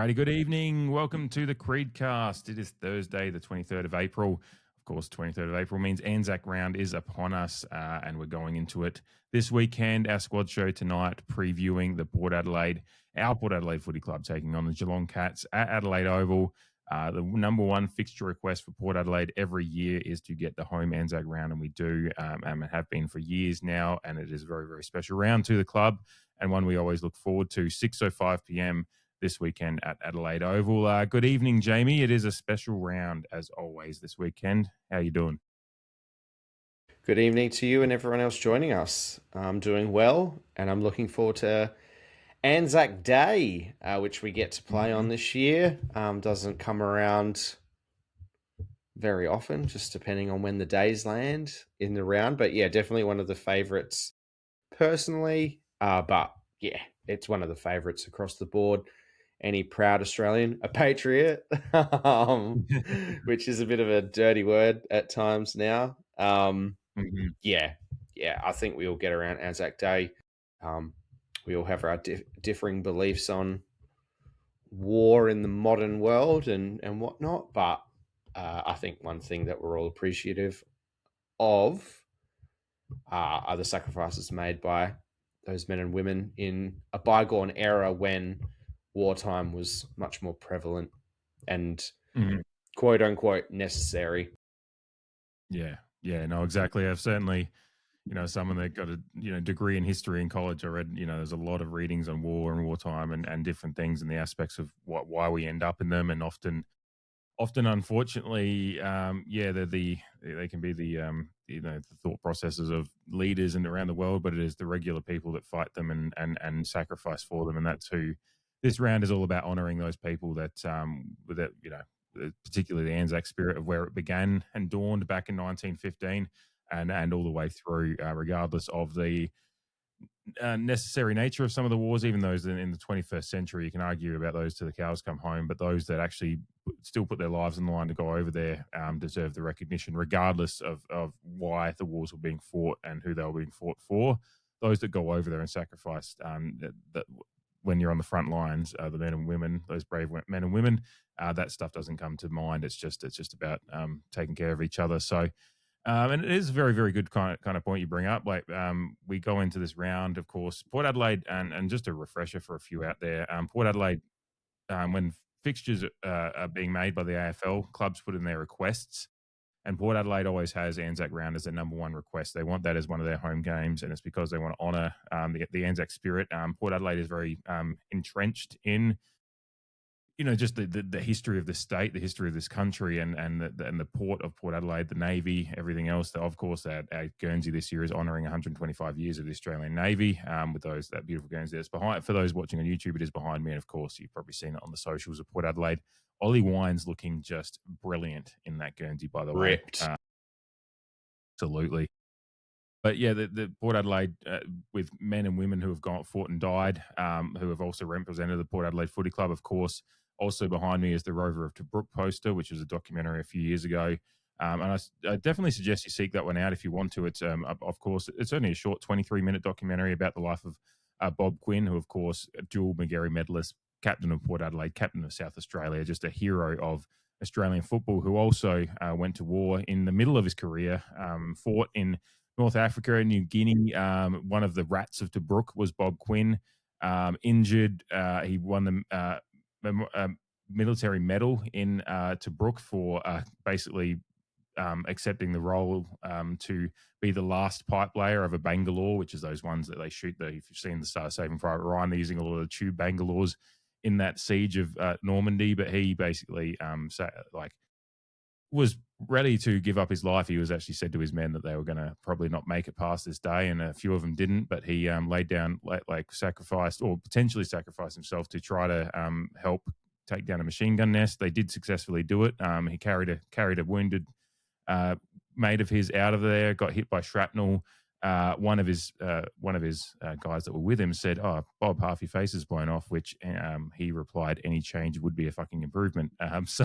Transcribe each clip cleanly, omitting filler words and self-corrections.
Alrighty, good evening. Welcome to the CREEDCAST. It is Thursday, the 23rd of April. Of course, 23rd of April means ANZAC ROUND is upon us, and we're going into it this weekend. Our squad show tonight, previewing our Port Adelaide Footy Club taking on the Geelong Cats at Adelaide Oval. The number one fixture request for Port Adelaide every year is to get the home ANZAC ROUND, and we do, and have been for years now, and it is a very, very special round to the club, and one we always look forward to. 6:05 p.m. this weekend at Adelaide Oval. Good evening, Jamie. It is a special round, as always, this weekend. How you doing? Good evening to you and everyone else joining us. I'm doing well, and I'm looking forward to ANZAC Day, which we get to play on this year. Doesn't come around very often, just depending on when the days land in the round. But yeah, definitely one of the favourites personally. But yeah, it's one of the favourites across the board. Any proud Australian, a patriot, which is a bit of a dirty word at times now. Yeah, I think we all get around ANZAC Day. We all have our differing beliefs on war in the modern world and whatnot, but I think one thing that we're all appreciative of are the sacrifices made by those men and women in a bygone era when wartime was much more prevalent and quote unquote necessary. Yeah, no, exactly. I've certainly, someone that got a degree in history in college. I read, there's a lot of readings on war and wartime and different things and the aspects of why we end up in them, and often unfortunately, they can be the thought processes of leaders and around the world, but it is the regular people that fight them and sacrifice for them, and that's who this round is all about, honouring those people that particularly the ANZAC spirit of where it began and dawned back in 1915 and all the way through, regardless of the necessary nature of some of the wars, even those in the 21st century. You can argue about those till the cows come home, but those that actually still put their lives on the line to go over there deserve the recognition, regardless of why the wars were being fought and who they were being fought for. Those that go over there and sacrifice, that when you're on the front lines, the men and women, those brave men and women, that stuff doesn't come to mind. It's just about taking care of each other. So, and it is a very, very good kind of point you bring up. Like, we go into this round, of course, Port Adelaide, and just a refresher for a few out there. Port Adelaide, when fixtures are being made by the AFL, clubs put in their requests, and Port Adelaide always has ANZAC ROUND as their number one request. They want that as one of their home games, and it's because they want to honour the ANZAC spirit. Port Adelaide is very entrenched in, just the history of the state, the history of this country, and the port of Port Adelaide, the Navy, everything else. Of course, our Guernsey this year is honouring 125 years of the Australian Navy with that beautiful Guernsey that's behind. For those watching on YouTube, it is behind me, and of course, you've probably seen it on the socials of Port Adelaide. Ollie Wine's looking just brilliant in that Guernsey, by the way. Ripped. Absolutely. But yeah, the Port Adelaide, with men and women who have fought and died, who have also represented the Port Adelaide Footy Club, of course. Also behind me is the Rover of Tobruk poster, which was a documentary a few years ago. And I definitely suggest you seek that one out if you want to. It's, of course, it's only a short 23-minute documentary about the life of Bob Quinn, who, of course, a dual Magarey medalist, captain of Port Adelaide, captain of South Australia, just a hero of Australian football, who also went to war in the middle of his career, fought in North Africa and New Guinea. One of the rats of Tobruk was Bob Quinn. Injured, he won the military medal in Tobruk for basically accepting the role to be the last pipe layer of a Bangalore, which is those ones that they shoot. If you've seen the Star Saving Private Ryan, they're using a lot of the tube Bangalores in that siege of Normandy. But he basically was ready to give up his life. He was actually said to his men that they were going to probably not make it past this day, and a few of them didn't, but he laid down, sacrificed or potentially sacrificed himself to try to help take down a machine gun nest. They did successfully do it. He carried a wounded mate of his out of there, got hit by shrapnel. One of his guys that were with him said, "Oh, Bob, half your face is blown off," which he replied, "Any change would be a fucking improvement." So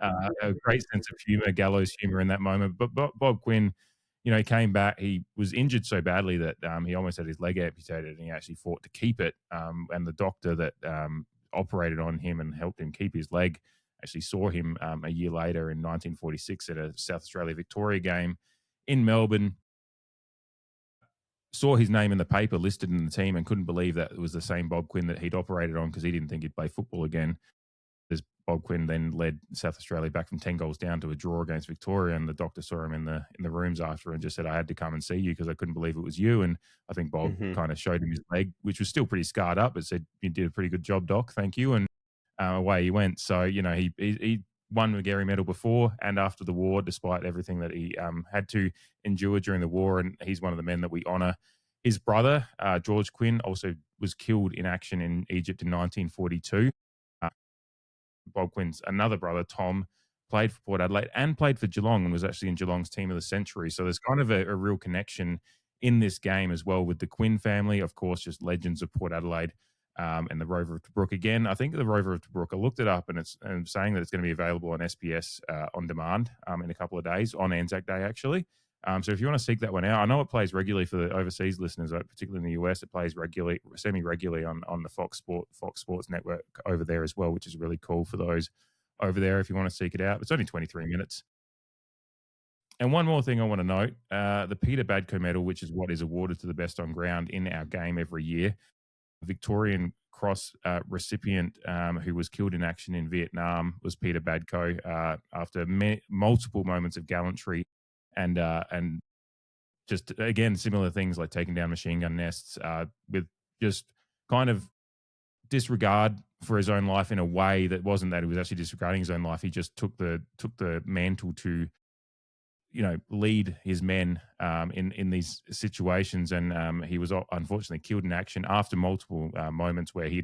a great sense of humor, gallows humor in that moment. But Bob Quinn, he came back. He was injured so badly that he almost had his leg amputated, and he actually fought to keep it. And the doctor that operated on him and helped him keep his leg. Actually saw him a year later in 1946 at a South Australia Victoria game in Melbourne. Saw his name in the paper listed in the team and couldn't believe that it was the same Bob Quinn that he'd operated on because he didn't think he'd play football again. This Bob Quinn then led South Australia back from 10 goals down to a draw against Victoria, and the doctor saw him in the rooms after and just said, I had to come and see you because I couldn't believe it was you. And I think Bob kind of showed him his leg, which was still pretty scarred up, but said, you did a pretty good job, Doc. Thank you. And away he went. So, he won the Gary medal before and after the war, despite everything that he had to endure during the war. And he's one of the men that we honour. His brother, George Quinn, also was killed in action in Egypt in 1942. Bob Quinn's another brother, Tom, played for Port Adelaide and played for Geelong and was actually in Geelong's team of the century. So there's kind of a real connection in this game as well with the Quinn family. Of course, just legends of Port Adelaide and the Rover of Tobruk again. I think the Rover of Tobruk, I looked it up and it's saying that it's going to be available on SBS on demand in a couple of days on ANZAC Day, actually. So if you want to seek that one out, I know it plays regularly for the overseas listeners, particularly in the US. It plays semi-regularly on the Fox Sports network over there as well, which is really cool for those over there if you want to seek it out. It's only 23 minutes. And one more thing I want to note, the Peter Badko Medal, which is what is awarded to the best on ground in our game every year. Victorian Cross recipient who was killed in action in Vietnam was Peter Badko after multiple moments of gallantry and just, again, similar things like taking down machine gun nests with just kind of disregard for his own life in a way that wasn't that he was actually disregarding his own life. He just took the mantle to, lead his men in these situations. And he was unfortunately killed in action after multiple moments where he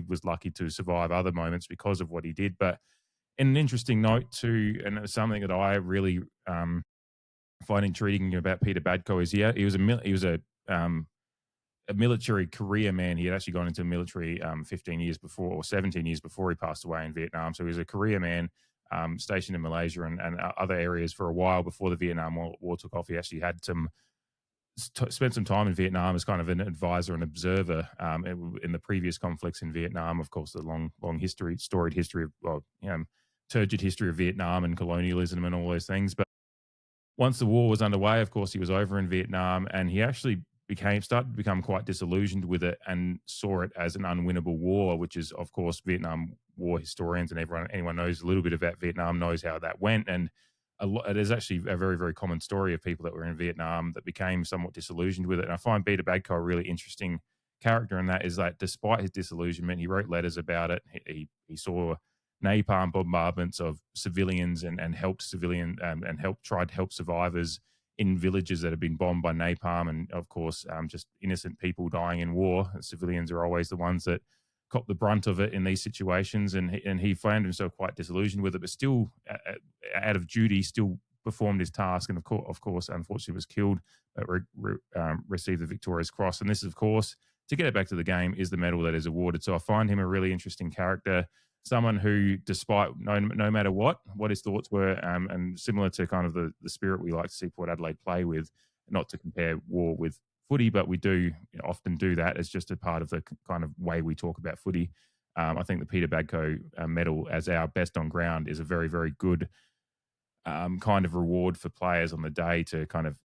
was lucky to survive other moments because of what he did. But in an interesting note too, and something that I really find intriguing about Peter Badko is he was a military career man. He had actually gone into the military 15 years before or 17 years before he passed away in Vietnam. So he was a career man stationed in Malaysia and other areas for a while before the Vietnam War took off. He actually had spent some time in Vietnam as kind of an advisor and observer in the previous conflicts in Vietnam. Of course, the long storied history of turgid history of Vietnam and colonialism and all those things. But once the war was underway, of course, he was over in Vietnam and he actually started to become quite disillusioned with it and saw it as an unwinnable war, which is, of course, Vietnam War historians and anyone knows a little bit about Vietnam knows how that went. And it is actually a very, very common story of people that were in Vietnam that became somewhat disillusioned with it. And I find Peter Badko a really interesting character in that is that despite his disillusionment, he wrote letters about it. He saw napalm bombardments of civilians and helped tried to help survivors in villages that have been bombed by napalm. And of course, just innocent people dying in war. Civilians are always the ones that cop the brunt of it in these situations. And he found himself quite disillusioned with it, but still out of duty, still performed his task. And of course, unfortunately was killed, but received the Victoria's Cross. And this, of course, to get it back to the game, is the medal that is awarded. So I find him a really interesting character, someone who, despite no matter what his thoughts were, and similar to kind of the spirit we like to see Port Adelaide play with, not to compare war with footy, but we do often do that as just a part of the kind of way we talk about footy. I think the Peter Badko medal as our best on ground is a very, very good kind of reward for players on the day to kind of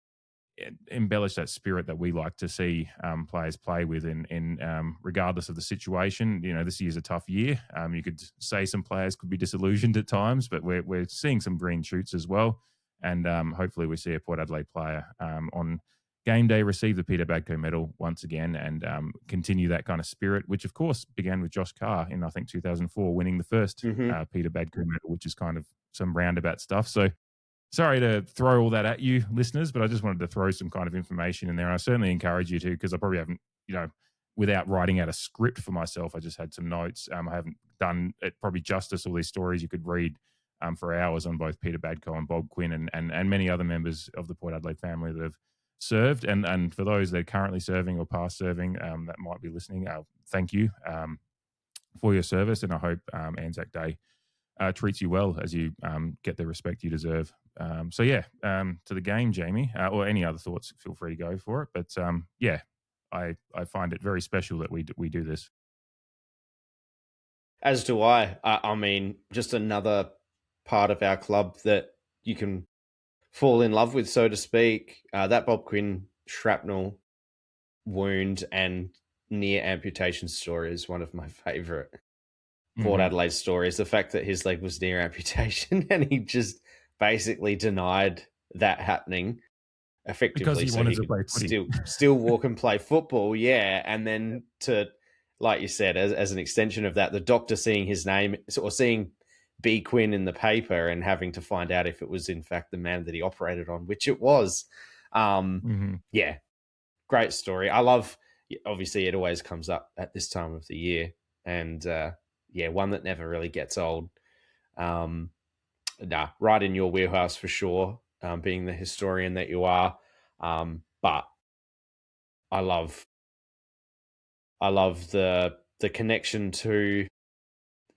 embellish that spirit that we like to see players play with in regardless of the situation. This year's a tough year. You could say some players could be disillusioned at times, but we're seeing some green shoots as well. And hopefully we see a Port Adelaide player on game day receive the Peter Badko medal once again and continue that kind of spirit, which of course began with Josh Carr in, I think, 2004, winning the first Peter Badko medal, which is kind of some roundabout stuff. So sorry to throw all that at you, listeners, but I just wanted to throw some kind of information in there. I certainly encourage you to, because I probably haven't, without writing out a script for myself, I just had some notes. I haven't done it probably justice, all these stories you could read for hours on both Peter Badko and Bob Quinn and many other members of the Port Adelaide family that have served. And for those that are currently serving or past serving that might be listening, thank you for your service. And I hope ANZAC Day treats you well as you get the respect you deserve. To the game, Jamie, or any other thoughts, feel free to go for it. But I find it very special that we do this. As do I. I mean, just another part of our club that you can fall in love with, so to speak. That Bob Quinn shrapnel wound and near amputation story is one of my favourite Port Adelaide stories. The fact that his leg was near amputation and he just basically denied that happening Because effectively he so wanted he to could play footy. still walk and play football. Yeah. And then to, like you said, as an extension of that, the doctor seeing his name or seeing B Quinn in the paper and having to find out if it was in fact the man that he operated on, which it was. Yeah, great story. I love, obviously it always comes up at this time of the year, and yeah, one that never really gets old. Right in your wheelhouse for sure, being the historian that you are. But I love the connection to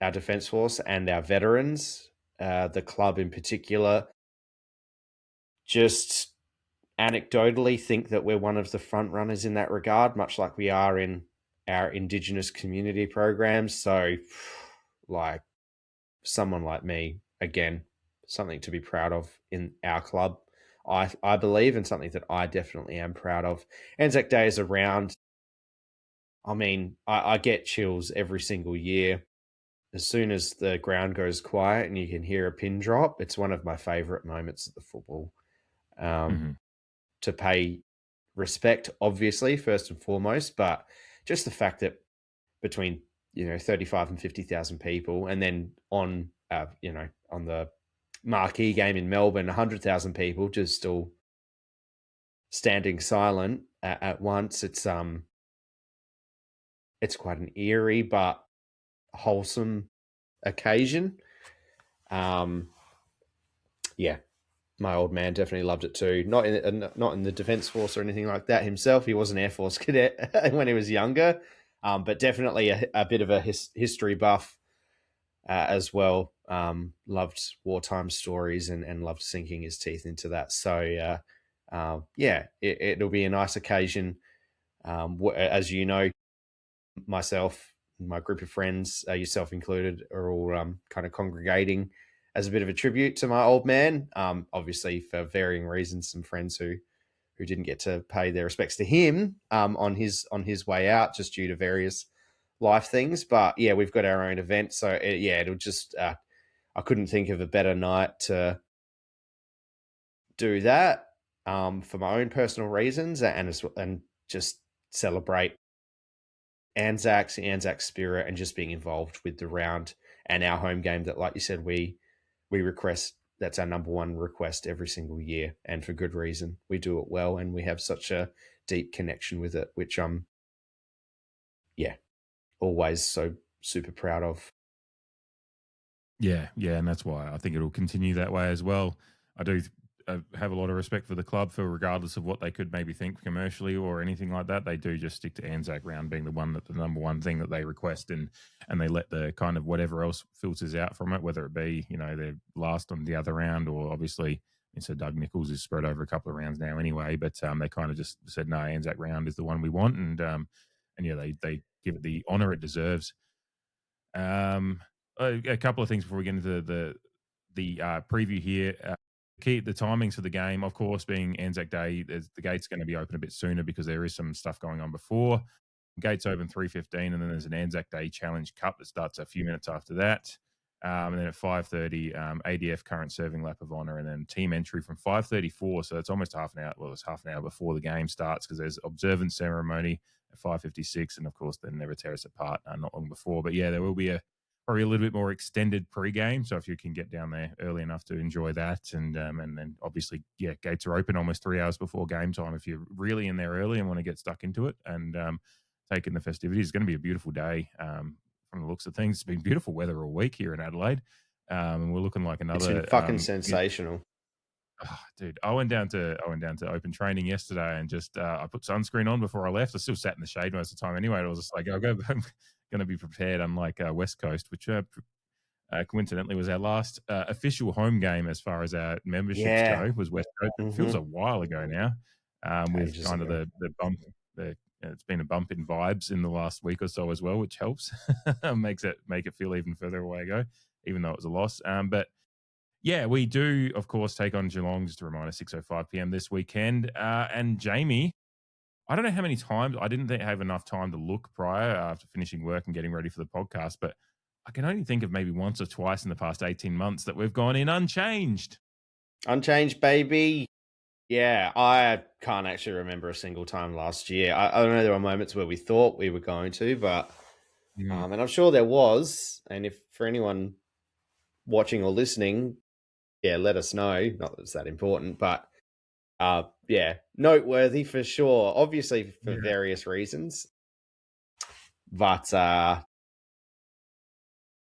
our Defence Force and our veterans, the club in particular. Just anecdotally think that we're one of the front runners in that regard, much like we are in our Indigenous community programs. So, like, someone like me, again, something to be proud of in our club, I believe, and something that I definitely am proud of. Anzac Day is around. I mean, I get chills every single year. As soon as the ground goes quiet and you can hear a pin drop, it's one of my favourite moments of the football. To pay respect, obviously, first and foremost, but just the fact that between 35 and 50,000 people, and then on on the marquee game in Melbourne, 100,000 people just still standing silent at once. It's quite an eerie but wholesome occasion. Yeah, my old man definitely loved it too. Not in the Defence Force or anything like that himself. He was an Air Force cadet when he was younger, but definitely a bit of a history buff as well. Loved wartime stories and loved sinking his teeth into that. So yeah, it'll be a nice occasion. As you know, myself, my group of friends, yourself included, are all kind of congregating as a bit of a tribute to my old man. Obviously, for varying reasons, some friends who didn't get to pay their respects to him on his way out, just due to various life things. But yeah, we've got our own event, so it'll just. I couldn't think of a better night to do that for my own personal reasons and just celebrate ANZACS, the ANZAC spirit, and just being involved with the round and our home game that, like you said, we request. That's our number one request every single year, and for good reason. We do it well, and we have such a deep connection with it, which I'm, always so super proud of. Yeah, and that's why I think it'll continue that way as well. I do have a lot of respect for the club, for regardless of what they could maybe think commercially or anything like that, they do just stick to ANZAC round being the number one thing that they request, and they let the kind of whatever else filters out from it, whether it be they're last on the other round, or obviously so Doug Nichols is spread over a couple of rounds now anyway, but they kind of just said no, ANZAC round is the one we want, and yeah, they give it the honour it deserves. A couple of things before we get into the preview here. The timings for the game, of course, being Anzac Day, the gate's going to be open a bit sooner because there is some stuff going on before. Gates open 3:15, and then there's an Anzac Day Challenge Cup that starts a few minutes after that. And then at 5:30, ADF current serving lap of honour, and then team entry from 5:34. So it's almost half an hour. Well, it's half an hour before the game starts because there's observance ceremony at 5:56, and of course, then Never Tear Us Apart not long before. But yeah, there will be probably a little bit more extended pre-game. So if you can get down there early enough to enjoy that, and then obviously, yeah, gates are open almost 3 hours before game time if you're really in there early and want to get stuck into it and take in the festivities. It's going to be a beautiful day from the looks of things. It's been beautiful weather all week here in Adelaide, and we're looking like another. It's been fucking sensational. Oh, dude, I went down to open training yesterday and just I put sunscreen on before I left. I still sat in the shade most of the time anyway. I was just like, I'm going to be prepared, unlike West Coast, which coincidentally was our last official home game as far as our memberships go, was West Coast. It feels a while ago now, with kind of the bump, the it's been a bump in vibes in the last week or so as well, which helps. Make it feel even further away ago, even though it was a loss. But yeah, we do, of course, take on Geelong, just a reminder, 6:05 p.m. this weekend. And Jamie, I don't know how many times, I didn't have enough time to look prior after finishing work and getting ready for the podcast, but I can only think of maybe once or twice in the past 18 months that we've gone in unchanged. Unchanged, baby. Yeah, I can't actually remember a single time last year. I don't know, there were moments where we thought we were going to, but and I'm sure there was. And if for anyone watching or listening, yeah, let us know. Not that it's that important, but yeah, noteworthy for sure. Obviously for various reasons, but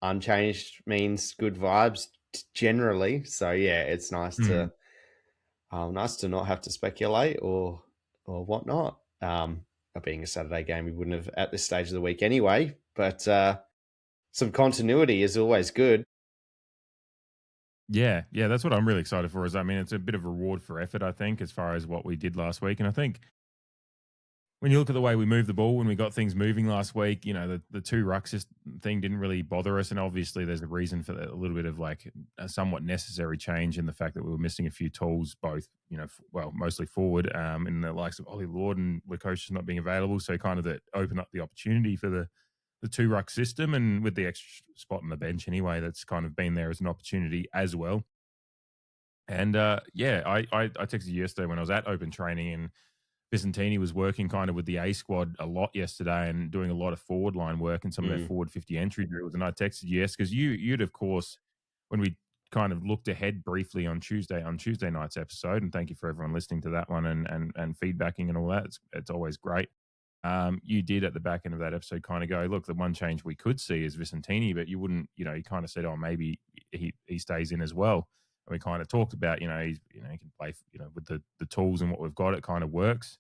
unchanged means good vibes generally. So yeah, it's nice to not have to speculate or whatnot. Being a Saturday game, we wouldn't have at this stage of the week anyway. But some continuity is always good. Yeah, that's what I'm really excited for. It's a bit of reward for effort, I think, as far as what we did last week. And I think when you look at the way we moved the ball, when we got things moving last week, the two rucks thing didn't really bother us. And obviously there's a reason for that, a little bit of like a somewhat necessary change in the fact that we were missing a few tools, both, mostly forward, in the likes of Ollie Lord and Lacoste not being available. So kind of that open up the opportunity for the two ruck system, and with the extra spot on the bench anyway, that's kind of been there as an opportunity as well. And I texted you yesterday when I was at open training, and Vicentini was working kind of with the A squad a lot yesterday and doing a lot of forward line work and some of their forward 50 entry drills. And I texted you, yes, because you'd of course, when we kind of looked ahead briefly on Tuesday night's episode, and thank you for everyone listening to that one and feedbacking and all that. It's always great. You did at the back end of that episode kind of go, look, the one change we could see is Vicentini, but you wouldn't, you kind of said, oh, maybe he stays in as well. And we kind of talked about, he can play, with the tools and what we've got, it kind of works.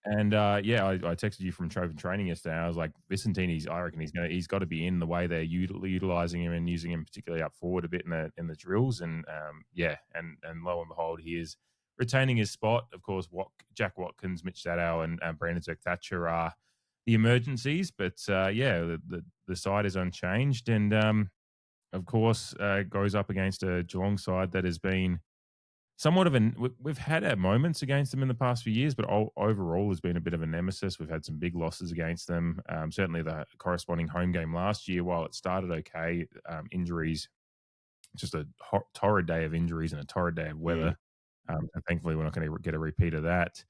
And I texted you from Trovan training yesterday. I was like, Vicentini's, I reckon he's got to be in the way they're utilizing him and using him particularly up forward a bit in the drills. And and lo and behold, he is retaining his spot. Of course, Jack Watkins, Mitch Sadow, and Brandon Zerk-Thatcher are the emergencies. But the side is unchanged, and of course goes up against a Geelong side that has been somewhat of we've had our moments against them in the past few years, but overall has been a bit of a nemesis. We've had some big losses against them. Certainly the corresponding home game last year, while it started okay, injuries, just a torrid day of injuries and a torrid day of weather. And thankfully, we're not going to get a repeat of that.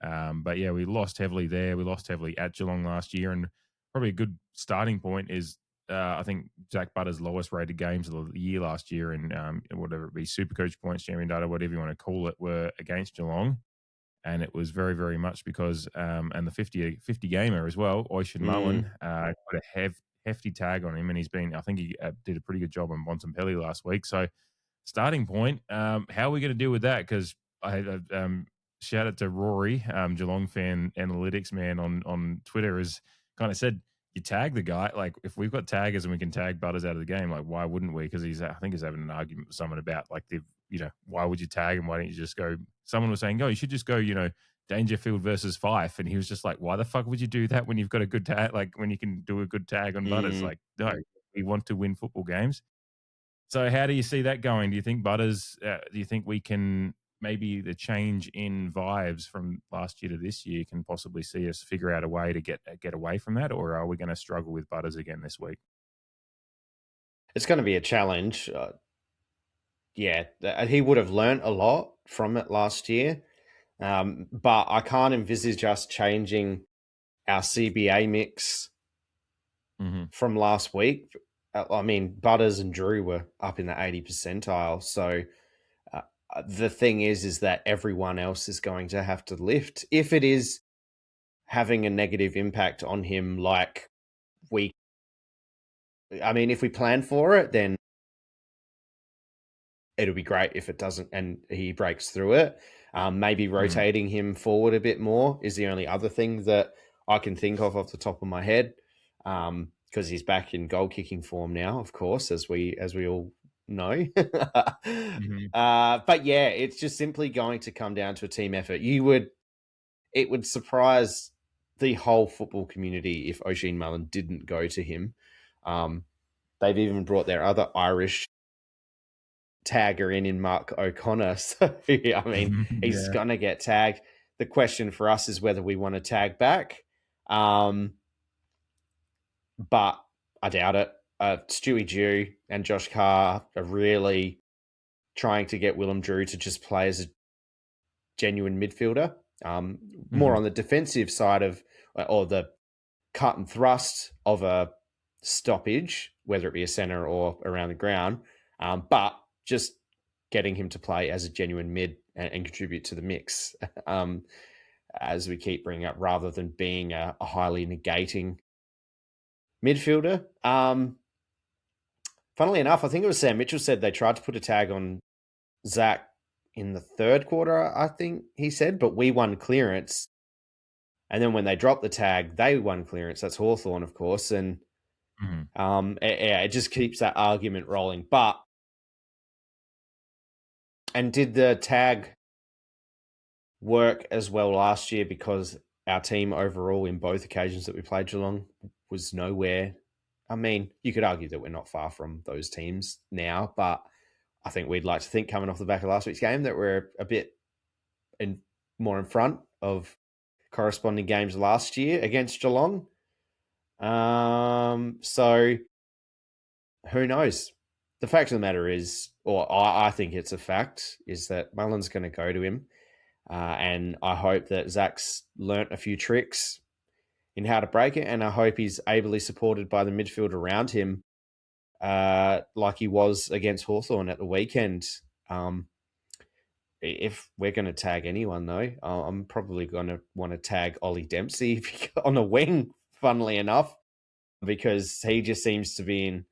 But yeah, we lost heavily there. We lost heavily at Geelong last year, and probably a good starting point is I think Zach Butter's lowest rated games of the year last year, and whatever it be, Supercoach points, champion data, whatever you want to call it, were against Geelong. And it was very, very much because, and the 50 gamer as well, Oishan Moen, put a hefty tag on him, and I think he did a pretty good job on Bontempelli last week. So, starting point, how are we going to deal with that? Because I shout out to Rory, Geelong fan analytics man on Twitter, has kind of said, you tag the guy. Like, if we've got taggers and we can tag Butters out of the game, like, why wouldn't we? Because I think he's having an argument with someone about, like, why would you tag him? Why don't you just go? Someone was saying, you should just go, Dangerfield versus Fife. And he was just like, why the fuck would you do that when you've got a good tag? Like, when you can do a good tag on Butters? Like, no, we want to win football games. So how do you see that going? Do you think Butters, do you think we can, maybe the change in vibes from last year to this year can possibly see us figure out a way to get away from that? Or are we going to struggle with Butters again this week? It's going to be a challenge. He would have learnt a lot from it last year. But I can't envisage us changing our CBA mix from last week. I mean, Butters and Drew were up in the 80 percentile. So the thing is that everyone else is going to have to lift. If it is having a negative impact on him, if we plan for it, then it'll be great. If it doesn't and he breaks through it, maybe rotating him forward a bit more is the only other thing that I can think of off the top of my head. Because he's back in goal kicking form now, of course, as we all know. But yeah, it's just simply going to come down to a team effort. It would surprise the whole football community if Oisin Mullen didn't go to him. They've even brought their other Irish tagger in Mark O'Connor. So, I mean, he's Yeah. going to get tagged. The question for us is whether we want to tag back. But I doubt it. Stewie Dew and Josh Carr are really trying to get Willem Drew to just play as a genuine midfielder. More on the defensive side of, or the cut and thrust of a stoppage, whether it be a centre or around the ground, but just getting him to play as a genuine mid and contribute to the mix, as we keep bringing up, rather than being a highly negating midfielder. Funnily enough, I think it was Sam Mitchell said they tried to put a tag on Zach in the third quarter, I think he said, but we won clearance. And then when they dropped the tag, they won clearance. That's Hawthorn, of course. And it just keeps that argument rolling. And did the tag work as well last year because our team overall in both occasions that we played Geelong was nowhere? I mean, you could argue that we're not far from those teams now, but I think we'd like to think, coming off the back of last week's game, that we're a bit more in front of corresponding games last year against Geelong. So who knows? The fact of the matter is, or I think it's a fact, is that Mullen's going to go to him. And I hope that Zach's learnt a few tricks in how to break it. And I hope he's ably supported by the midfield around him, like he was against Hawthorn at the weekend. If we're going to tag anyone, though, I'm probably going to want to tag Ollie Dempsey on a wing, funnily enough, because he just seems to be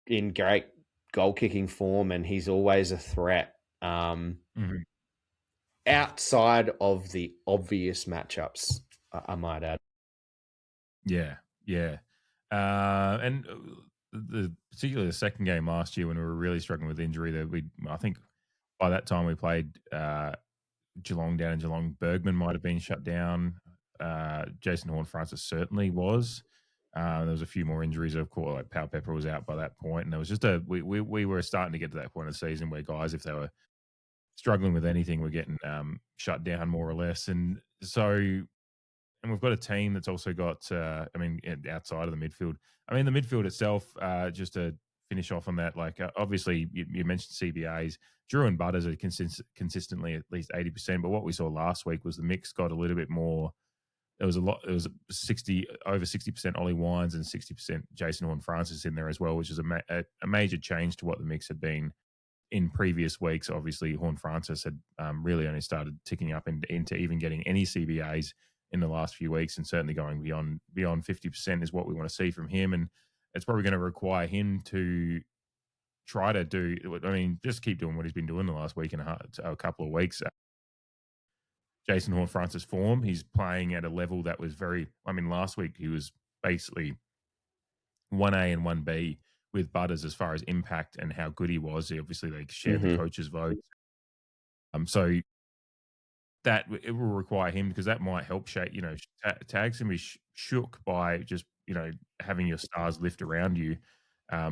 in great goal-kicking form, and he's always a threat outside of the obvious matchups, I might add. Yeah. And particularly the second game last year when we were really struggling with injury, that I think by that time we played Geelong down in Geelong. Bergman might have been shut down. Jason Horne-Francis certainly was. There was a few more injuries, of course. Like Pal Pepper was out by that point, and there was just we were starting to get to that point of the season where guys, if they were struggling with anything, were getting shut down more or less. And so, and we've got a team that's also got, outside of the midfield. I mean, the midfield itself, just to finish off on that, like obviously you mentioned CBAs. Drew and Butters are consistently at least 80%, but what we saw last week was the mix got a little bit more. There was over 60% Ollie Wines and 60% Jason Horne-Francis in there as well, which is a major change to what the mix had been in previous weeks. Obviously, Horne-Francis had really only started ticking up into even getting any CBAs in the last few weeks, and certainly going beyond 50% is what we want to see from him. And it's probably going to require him to try to do, I mean, just keep doing what he's been doing the last week and a couple of weeks. Jason Horne-Francis form, he's playing at a level that was last week he was basically 1A and 1B with Butters as far as impact and how good he was. Obviously, they shared the coach's vote. So that it will require him, because that might help shape, tags can be shook by just, having your stars lift around you,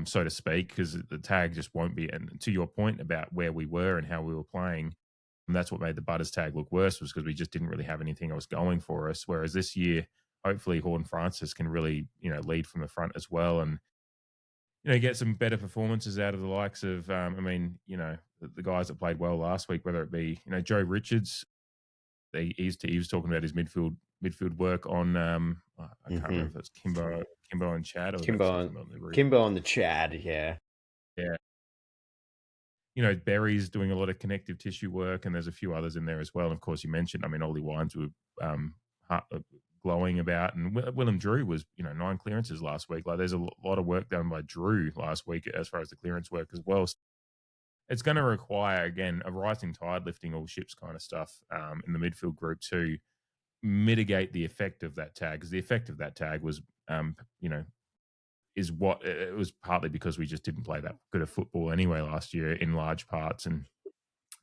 so to speak, because the tag just won't be. And to your point about where we were and how we were playing, and that's what made the Butters tag look worse, was because we just didn't really have anything else going for us. Whereas this year, hopefully Horne-Francis can really, lead from the front as well, and, get some better performances out of the likes of, the guys that played well last week, whether it be, Joe Richards. He was talking about his midfield work on, I can't remember if it's Kimbo and Chad, or Kimbo on the Chad, yeah. Berry's doing a lot of connective tissue work, and there's a few others in there as well. And of course, you mentioned, Ollie Wines were glowing about, and Willem Drew was, 9 clearances last week. Like, there's a lot of work done by Drew last week as far as the clearance work as well. So it's going to require, again, a rising tide lifting all ships kind of stuff in the midfield group to mitigate the effect of that tag. Because the effect of that tag was, is what it was partly because we just didn't play that good of football anyway last year in large parts, and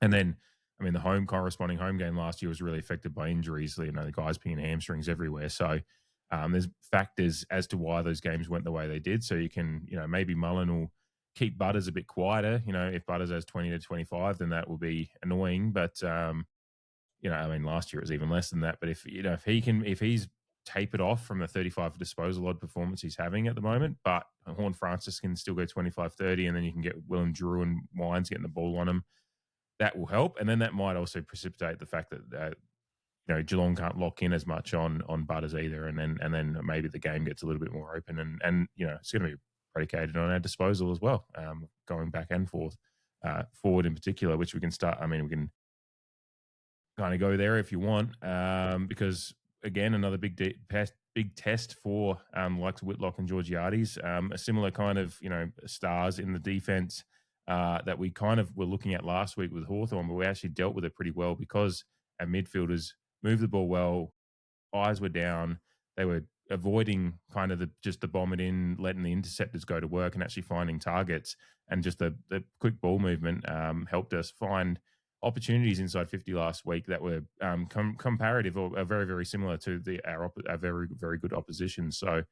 then I mean, the corresponding home game last year was really affected by injuries. The guys picking hamstrings everywhere. So there's factors as to why those games went the way they did. So you can, maybe Mullen will keep Butters a bit quieter. If Butters has 20 to 25, then that will be annoying. But last year it was even less than that. But if he's tapered off from the 35 disposal odd performance he's having at the moment, but Horne-Francis can still go 25-30, and then you can get Willem Drew and Wines getting the ball on him. That will help, and then that might also precipitate the fact that Geelong can't lock in as much on Butters either, and then maybe the game gets a little bit more open, and it's going to be predicated on our disposal as well, going back and forth, forward in particular, which we can start. I mean, we can kind of go there if you want, because again, another big test for likes of Whitlock and Georgiades, a similar kind of stars in the defense that we kind of were looking at last week with Hawthorn, but we actually dealt with it pretty well because our midfielders moved the ball well, eyes were down, they were avoiding kind of just the bomb it in, letting the interceptors go to work and actually finding targets, and just the quick ball movement helped us find opportunities inside 50 last week that were comparative or very, very similar to our very, very good opposition. So,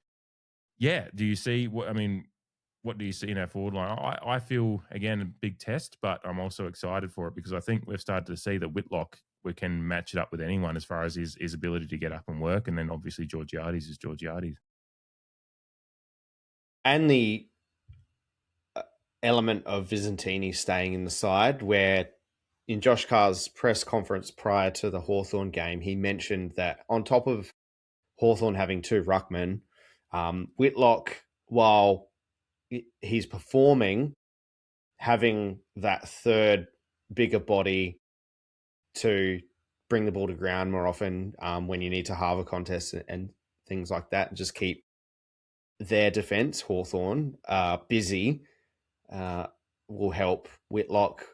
yeah, do you see what do you see in our forward line? I feel, again, a big test, but I'm also excited for it because I think we've started to see that Whitlock, we can match it up with anyone as far as his ability to get up and work. And then obviously Georgiades is Georgiades. And the element of Visentini staying in the side, where in Josh Carr's press conference prior to the Hawthorn game, he mentioned that on top of Hawthorn having two ruckmen, Whitlock, while he's performing, having that third bigger body to bring the ball to ground more often when you need to halve a contest and things like that, and just keep their defence, Hawthorn, busy, will help Whitlock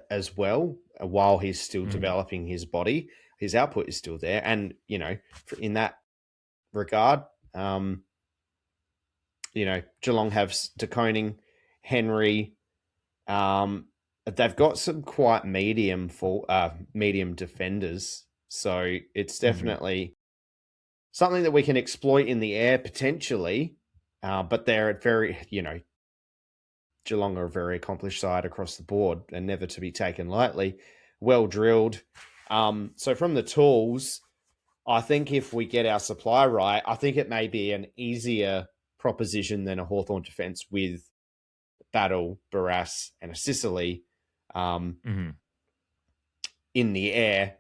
as well while he's still developing his body. His output is still there. And, in that regard, Geelong have De Koning, Henry. They've got some quite medium defenders. So it's definitely something that we can exploit in the air potentially. But they're very, Geelong are a very accomplished side across the board and never to be taken lightly. Well drilled. So from the tools, I think if we get our supply right, I think it may be an easier proposition than a Hawthorn defence with Battle, Barras, and a Sicily in the air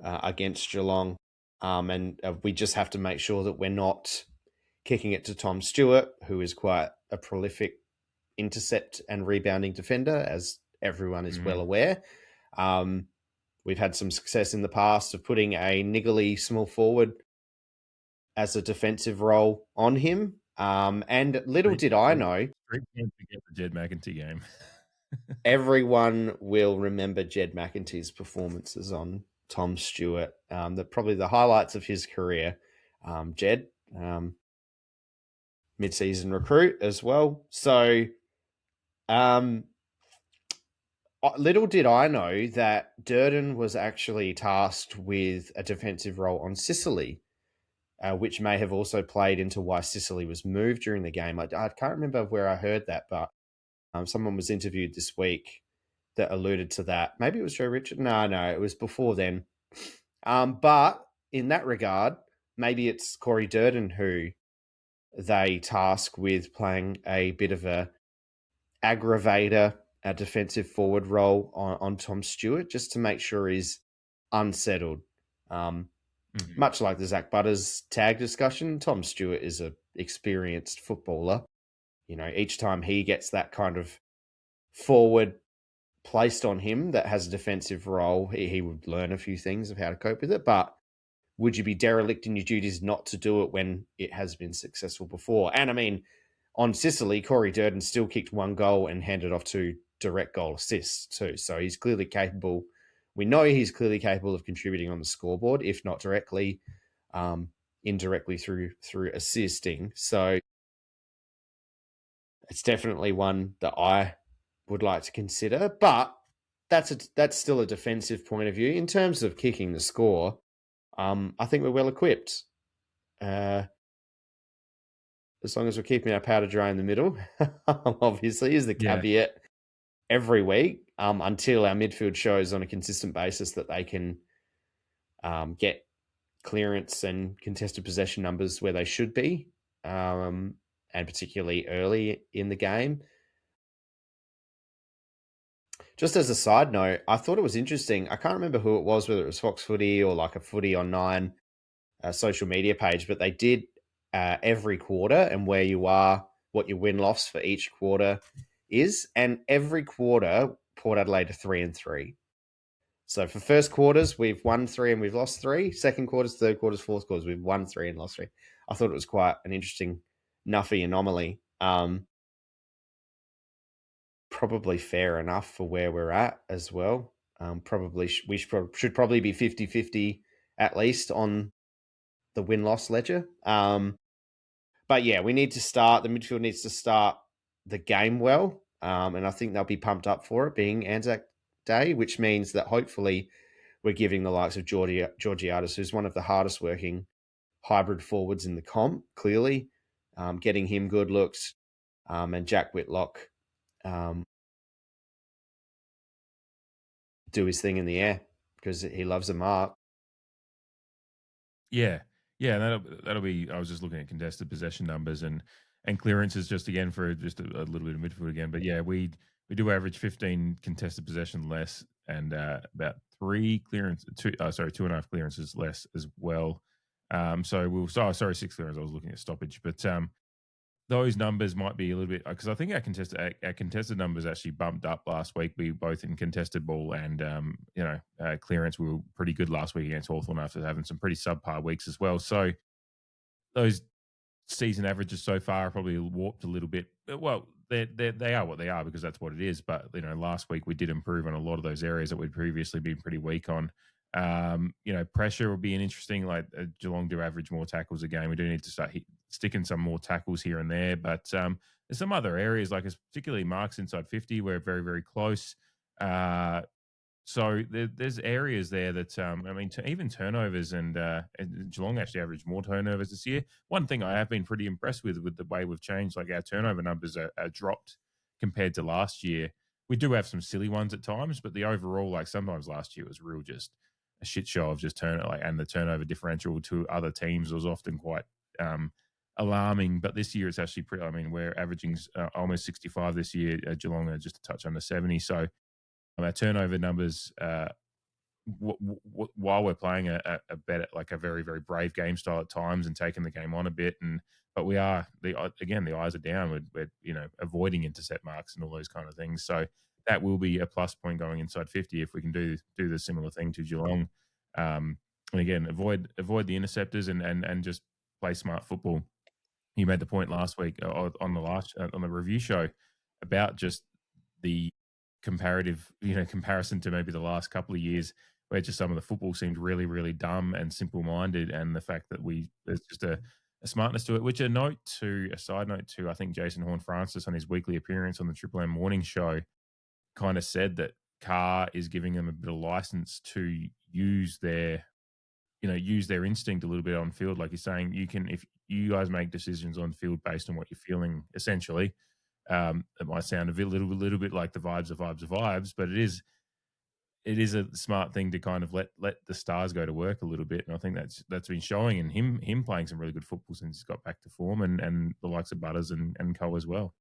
against Geelong. And we just have to make sure that we're not kicking it to Tom Stewart, who is quite a prolific intercept and rebounding defender, as everyone is well aware. We've had some success in the past of putting a niggly small forward as a defensive role on him. And little did I know, the Jed McEntee game. Everyone will remember Jed McEntee's performances on Tom Stewart. Probably the highlights of his career. Jed, mid-season recruit as well. So, little did I know that Durden was actually tasked with a defensive role on Sicily, which may have also played into why Sicily was moved during the game. I can't remember where I heard that, but someone was interviewed this week that alluded to that. Maybe it was Joe Richard. No, it was before then. But in that regard, maybe it's Corey Durden who they task with playing a bit of a aggravator, a defensive forward role on Tom Stewart, just to make sure he's unsettled. Much like the Zach Butters tag discussion, Tom Stewart is an experienced footballer. Each time he gets that kind of forward placed on him that has a defensive role, he would learn a few things of how to cope with it. But would you be derelict in your duties not to do it when it has been successful before? And I mean, on Sicily, Corey Durden still kicked one goal and handed off two direct goal assists too. So he's clearly capable. We know he's clearly capable of contributing on the scoreboard, if not directly, indirectly through assisting. So it's definitely one that I would like to consider. But that's still a defensive point of view. In terms of kicking the score, I think we're well equipped. As long as we're keeping our powder dry in the middle, obviously, is the caveat every week, until our midfield shows on a consistent basis that they can get clearance and contested possession numbers where they should be, and particularly early in the game. Just as a side note, I thought it was interesting. I can't remember who it was, whether it was Fox Footy or like a Footy on 9 social media page, but they did every quarter and where you are, what your win-loss for each quarter is. And every quarter, Port Adelaide are 3-3. So for first quarters, we've won 3 and we've lost 3. Second quarters, third quarters, fourth quarters, we've won 3 and lost 3. I thought it was quite an interesting Nuffy anomaly. Probably fair enough for where we're at as well. We should probably be 50-50 at least on the win-loss ledger. But yeah, we need to start. The midfield needs to start the game well, and I think they'll be pumped up for it being ANZAC Day, which means that hopefully we're giving the likes of Georgiadis, who's one of the hardest working hybrid forwards in the comp, clearly, getting him good looks, and Jack Whitlock do his thing in the air because he loves a mark. Yeah, that'll be. I was just looking at contested possession numbers and clearances just again for just a little bit of midfield again. But yeah, we do average 15 contested possession less and about 2.5 clearances less as well. Sorry, 6 clearances. I was looking at stoppage, but those numbers might be a little bit because I think our contested numbers actually bumped up last week. We both in contested ball and clearance. We were pretty good last week against Hawthorn after having some pretty subpar weeks as well. So those season averages so far are probably warped a little bit. Well, they are what they are because that's what it is. But last week we did improve on a lot of those areas that we'd previously been pretty weak on. Pressure will be an interesting. Like Geelong do average more tackles a game. We do need to start sticking some more tackles here and there. But there's some other areas, like particularly marks inside 50. We're very, very close. So there's areas there that even turnovers and Geelong actually average more turnovers this year. One thing I have been pretty impressed with the way we've changed, like our turnover numbers are dropped compared to last year. We do have some silly ones at times, but the overall, like sometimes last year was real just a shit show of just and the turnover differential to other teams was often quite alarming. But this year it's actually pretty. We're averaging almost 65 this year. Geelong are just a touch under 70. So our turnover numbers, while we're playing a better, like a very, very brave game style at times and taking the game on a bit, but we are the eyes are down. We're avoiding intercept marks and all those kind of things. So that will be a plus point going inside 50 if we can do the similar thing to Geelong. And again, avoid the interceptors and just play smart football. You made the point last week on the review show about just the comparison to maybe the last couple of years where just some of the football seemed really, really dumb and simple-minded, and the fact that there's just a smartness to it, which a side note to, I think Jason Horne-Francis on his weekly appearance on the Triple M morning show kind of said that Carr is giving them a bit of license to use their instinct a little bit on field. Like he's saying, if you guys make decisions on field based on what you're feeling, essentially, it might sound a little bit like the vibes, but it is a smart thing to kind of let the stars go to work a little bit. And I think that's been showing in him playing some really good football since he's got back to form, and the likes of Butters and Co as well.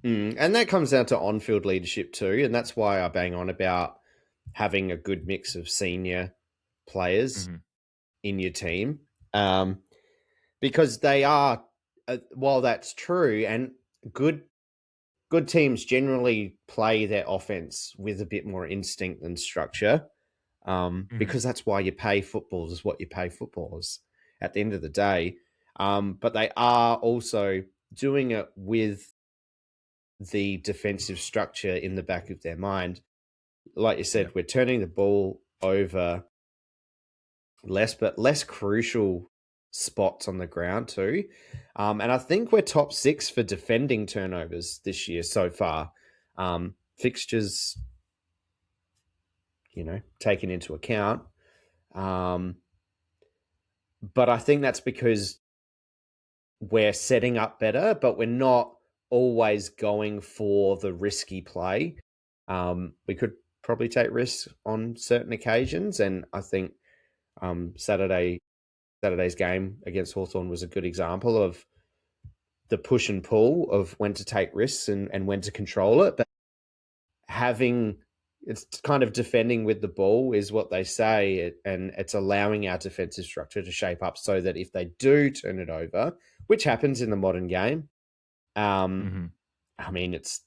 And that comes down to on-field leadership too, and that's why I bang on about having a good mix of senior players in your team, because they are, while that's true, and good teams generally play their offense with a bit more instinct and structure, because that's why you pay footballers is what you pay footballers at the end of the day. But they are also doing it with the defensive structure in the back of their mind. Like you said, we're turning the ball over less, but less crucial spots on the ground too. And I think we're top 6 for defending turnovers this year so far. Fixtures taken into account. But I think that's because we're setting up better, but we're not always going for the risky play. We could probably take risks on certain occasions, and I think Saturday's game against Hawthorn was a good example of the push and pull of when to take risks and when to control it. But it's kind of defending with the ball is what they say, and it's allowing our defensive structure to shape up so that if they do turn it over, which happens in the modern game, I mean, it's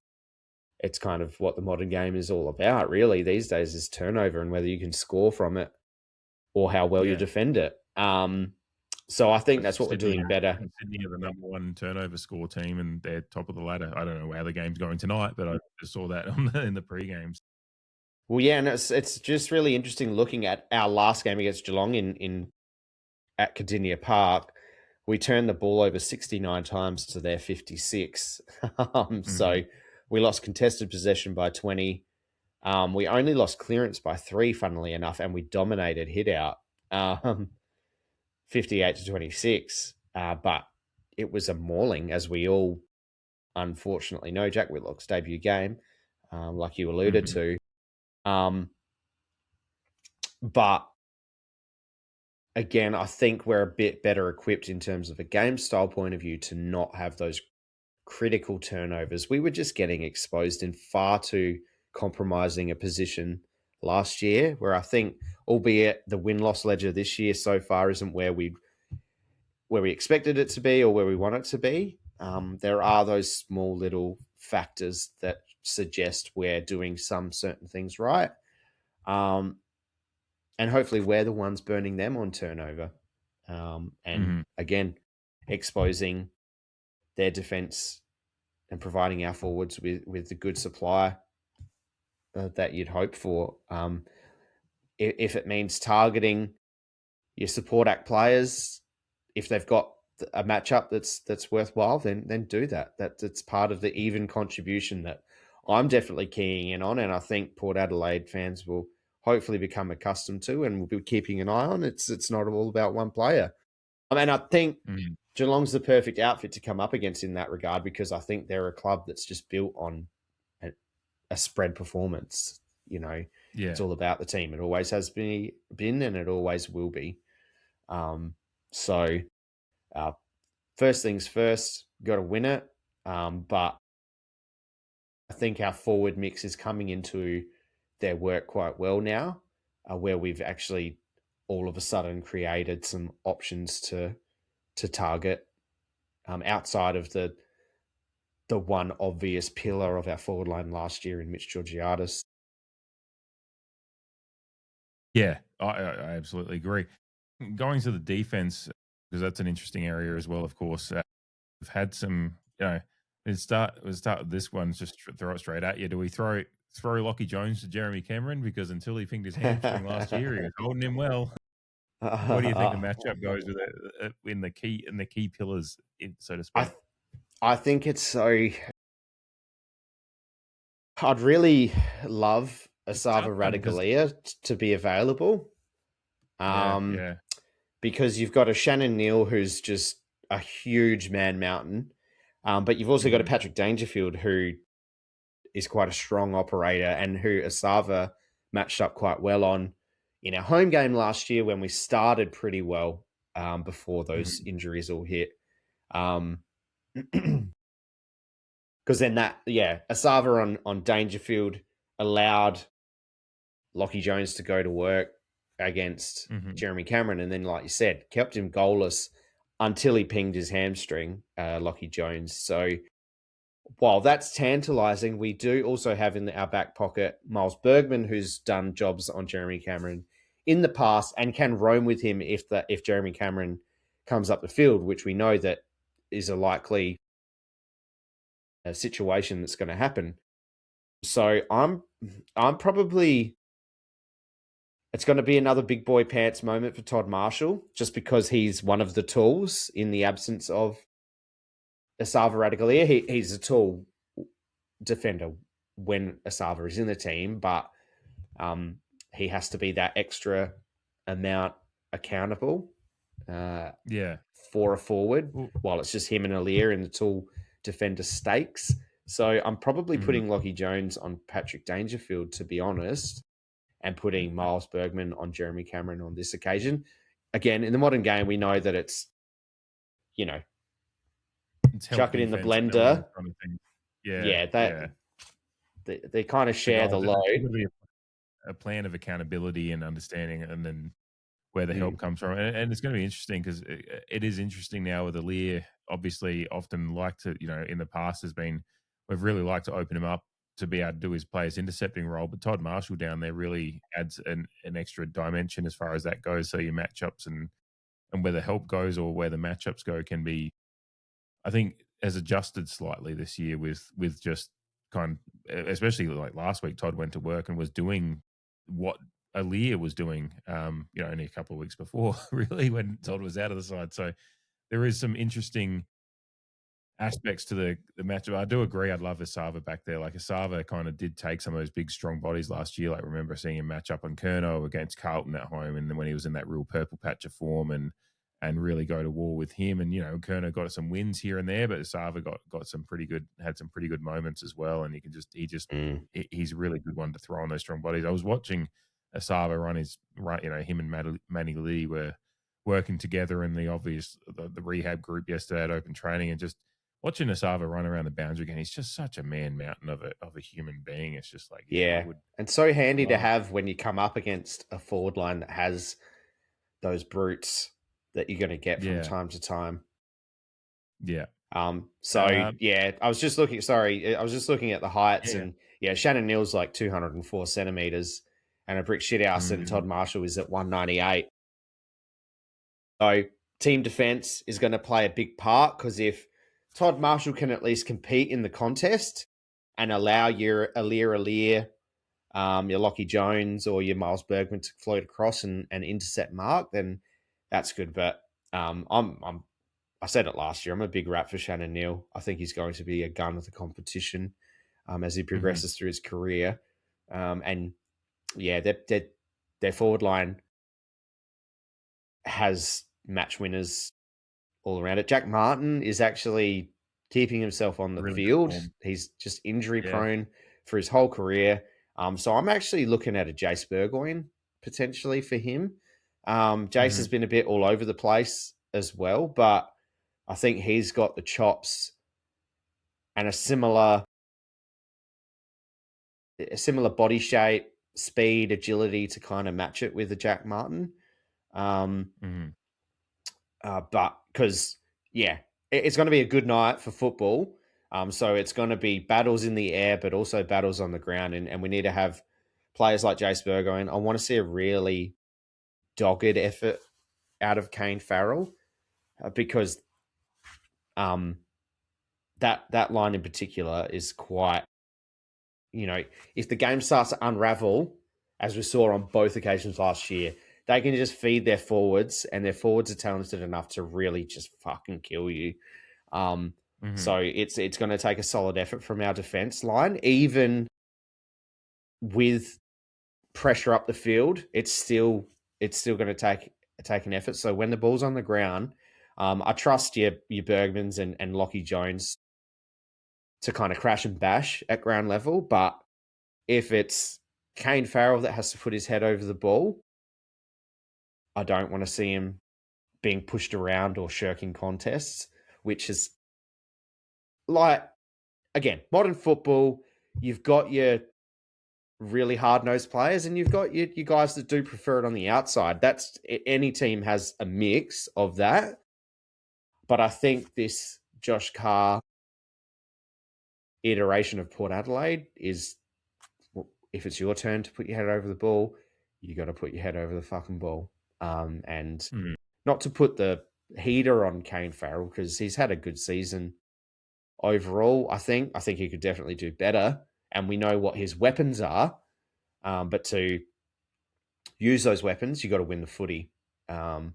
kind of what the modern game is all about, really, these days, is turnover and whether you can score from it or how well you defend it. So I think that's what we're doing better. Sydney are the number one turnover score team, and they're top of the ladder. I don't know how the game's going tonight, but I just saw that in the pre-games. Well, yeah, and it's just really interesting looking at our last game against Geelong at Cardinia Park. We turned the ball over 69 times to their 56. So we lost contested possession by 20. We only lost clearance by 3, funnily enough, and we dominated hit out 58 to 26. But it was a mauling, as we all unfortunately know. Jack Whitlock's debut game, like you alluded to. But again, I think we're a bit better equipped in terms of a game style point of view to not have those critical turnovers. We were just getting exposed in far too compromising a position last year, where I think, albeit the win-loss ledger this year so far isn't where we expected it to be or where we want it to be, there are those small little factors that suggest we're doing some certain things right. And hopefully we're the ones burning them on turnover. Again, exposing their defence and providing our forwards with the good supply that you'd hope for. If it means targeting your support act players, if they've got a matchup that's worthwhile, then do that. That's part of the even contribution that I'm definitely keying in on, and I think Port Adelaide fans will hopefully become accustomed to, and we'll be keeping an eye on. It's not all about one player. I mean, I think Geelong's the perfect outfit to come up against in that regard, because I think they're a club that's just built on a spread performance. It's all about the team. It always has been, and it always will be. So first things first, got to win it. But I think our forward mix is coming into their work quite well now, where we've actually all of a sudden created some options to target outside of the one obvious pillar of our forward line last year in Mitch Georgiadis. Yeah, I absolutely agree. Going to the defense, because that's an interesting area as well, of course. We've had some, we'll start with this one, just throw it straight at you. Do we throw Lockie Jones to Jeremy Cameron? Because until he pinged his hamstring last year, he was holding him well. What do you think the matchup goes with it in the key pillars, so to speak? I think it's so. I'd really love Asava Radaglia to be available. Because you've got a Shannon Neal who's just a huge man mountain, but you've also got a Patrick Dangerfield who is quite a strong operator, and who Asava matched up quite well on in our home game last year when we started pretty well before those injuries all hit. Because then Asava on Dangerfield allowed Lockie Jones to go to work against Jeremy Cameron, and then, like you said, kept him goalless until he pinged his hamstring, Lockie Jones. So while that's tantalising, we do also have in our back pocket Miles Bergman, who's done jobs on Jeremy Cameron in the past and can roam with him if Jeremy Cameron comes up the field, which we know that is a likely situation that's going to happen. So I'm probably, it's going to be another big boy pants moment for Todd Marshall, just because he's one of the tools in the absence of Asava Radaglia. He's a tall defender when Asava is in the team, but he has to be that extra amount accountable Yeah. for a forward, Well, while it's just him and Aaliyah in the tall defender stakes. So I'm probably putting Lockie Jones on Patrick Dangerfield, to be honest, and putting Miles Bergman on Jeremy Cameron on this occasion. Again, in the modern game, we know that it's, it's help chuck it in the defense and all those blender. kind of things. Yeah, Yeah, yeah. they kind of The share goal, the there's got load. to be a plan of accountability and understanding, and then where the help Mm, comes from. And it's going to be interesting because it is interesting now with Aaliyah. Obviously, often like to, in the past has been, we've really liked to open him up to be able to do his players intercepting role. But Todd Marshall down there really adds an extra dimension as far as that goes. So your matchups and where the help goes or where the matchups go can be, I think, has adjusted slightly this year with just especially like last week, Todd went to work and was doing what Aaliyah was doing, only a couple of weeks before, really, when Todd was out of the side. So there is some interesting aspects to the matchup. I do agree. I'd love Asava back there. Like Asava kind of did take some of those big, strong bodies last year. Like remember seeing him match up on Kerno against Carlton at home, and then when he was in that real purple patch of form and really go to war with him. And Kerno got some wins here and there, but Asava got some had some pretty good moments as well. And mm. he's a really good one to throw on those strong bodies. I was watching Asava run him and Manny Lee were working together in the rehab group yesterday at open training, and just watching Asava run around the boundary again, he's just such a man mountain of a human being. It's just like, I Yeah. would And so handy to love. have when you come up against a forward line that has those brutes that you're going to get from Yeah, time to time. yeah, So yeah, I was just looking at the heights, yeah, and yeah, Shannon Neal's like 204 centimeters, and a Brick Shithouse and mm, Todd Marshall is at 198. So team defense is going to play a big part, because if Todd Marshall can at least compete in the contest and allow your Aaliyah, your Lockie Jones or your Miles Bergman to float across and intercept mark, then that's good. But I said it last year, I'm a big rat for Shannon Neal. I think he's going to be a gun of the competition as he mm-hmm. progresses through his career. And yeah, their forward line has match winners all around it. Jack Martin is actually keeping himself on the Really good field. form. He's just injury Yeah, prone for his whole career. So I'm actually looking at a Jace Burgoyne potentially for him. Jace mm-hmm. has been a bit all over the place as well, but I think he's got the chops and a similar body shape, speed, agility to kind of match it with the Jack Martin. Mm-hmm. But because, yeah, it's going to be a good night for football. So it's going to be battles in the air, but also battles on the ground. And we need to have players like Jace Burgoyne. I want to see a really dogged effort out of Kane Farrell, because that line in particular is quite, if the game starts to unravel, as we saw on both occasions last year, they can just feed their forwards, and their forwards are talented enough to really just fucking kill you. Mm-hmm. So it's going to take a solid effort from our defense line, even with pressure up the field. It's still going to take an effort. So when the ball's on the ground, I trust your Bergmans and Lockie Jones to kind of crash and bash at ground level, but if it's Kane Farrell that has to put his head over the ball, I don't want to see him being pushed around or shirking contests, which is like, again, modern football, you've got your really hard-nosed players and you've got your guys that do prefer it on the outside. That's, any team has a mix of that. But I think this Josh Carr iteration of Port Adelaide is, if it's your turn to put your head over the ball, you got to put your head over the fucking ball. And Mm-hmm. not to put the heater on Kane Farrell, because he's had a good season overall. I think he could definitely do better, and we know what his weapons are. But to use those weapons, you got to win the footy, and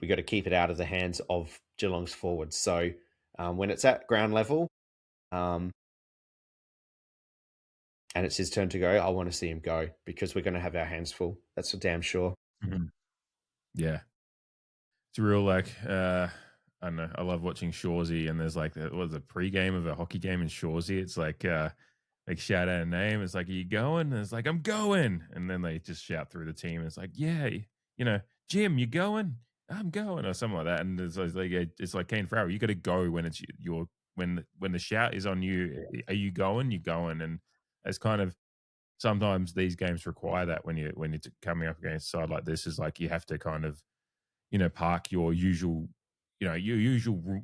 we got to keep it out of the hands of Geelong's forwards. So when it's at ground level, and it's his turn to go, I want to see him go because we're going to have our hands full. That's for damn sure. Mhm. Yeah. It's real like I don't know. I love watching Shawsy, and there's like a pre-game of a hockey game in Shawsy. It's like shout out a name. It's like, are you going? And it's like, I'm going. And then they just shout through the team. And it's like, yeah, you know, Jim, you going? I'm going, or something like that. And it's like Kane Farrell. You got to go when it's your when the shout is on you. Are you going? You going? And it's kind of sometimes these games require that when you're coming up against a side like this. Is like you have to kind of park your usual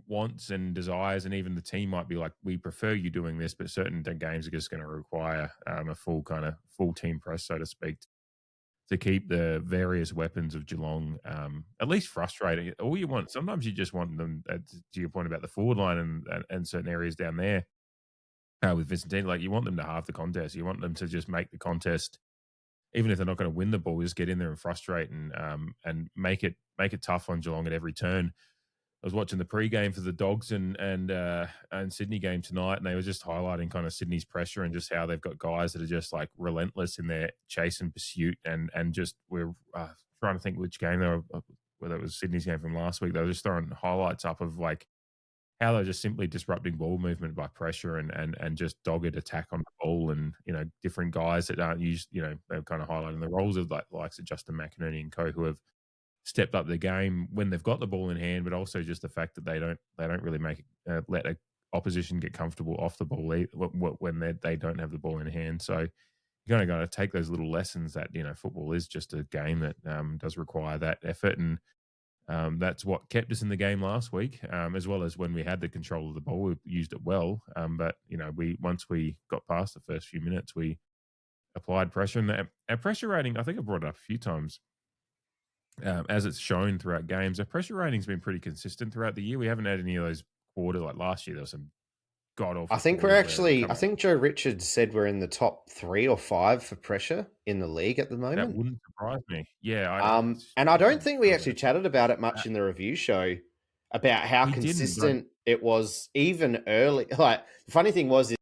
wants and desires, and even the team might be like, we prefer you doing this, but certain games are just going to require a full team press, so to speak, to keep the various weapons of Geelong at least frustrating. All you want, sometimes you just want them, to your point about the forward line and certain areas down there with Vicentini, like you want them to halve the contest. You want them to just make the contest, even if they're not going to win the ball, just get in there and frustrate and make it tough on Geelong at every turn. I was watching the pre-game for the Dogs and Sydney game tonight, and they were just highlighting kind of Sydney's pressure and just how they've got guys that are just like relentless in their chase and pursuit, and just we're trying to think which game they were, whether it was Sydney's game from last week. They were just throwing highlights up of like how they're just simply disrupting ball movement by pressure and just dogged attack on the ball, and different guys that aren't used. They're kind of highlighting the roles of like likes of Justin McInerney and co, who have stepped up the game when they've got the ball in hand, but also just the fact that they don't really make let a opposition get comfortable off the ball when they don't have the ball in hand. So you kind of got to take those little lessons that football is just a game that does require that effort, and that's what kept us in the game last week, as well as when we had the control of the ball, we used it well. But once we got past the first few minutes, we applied pressure, and our pressure rating, I think I brought it up a few times. As it's shown throughout games, our pressure rating's been pretty consistent throughout the year. We haven't had any of those quarters like last year. There was some god awful. I think I think Joe Richards said we're in the top 3 or 5 for pressure in the league at the moment. That wouldn't surprise me. Yeah. And I don't think we actually chatted about it much in the review show about how consistent it was even early. Like the funny thing was,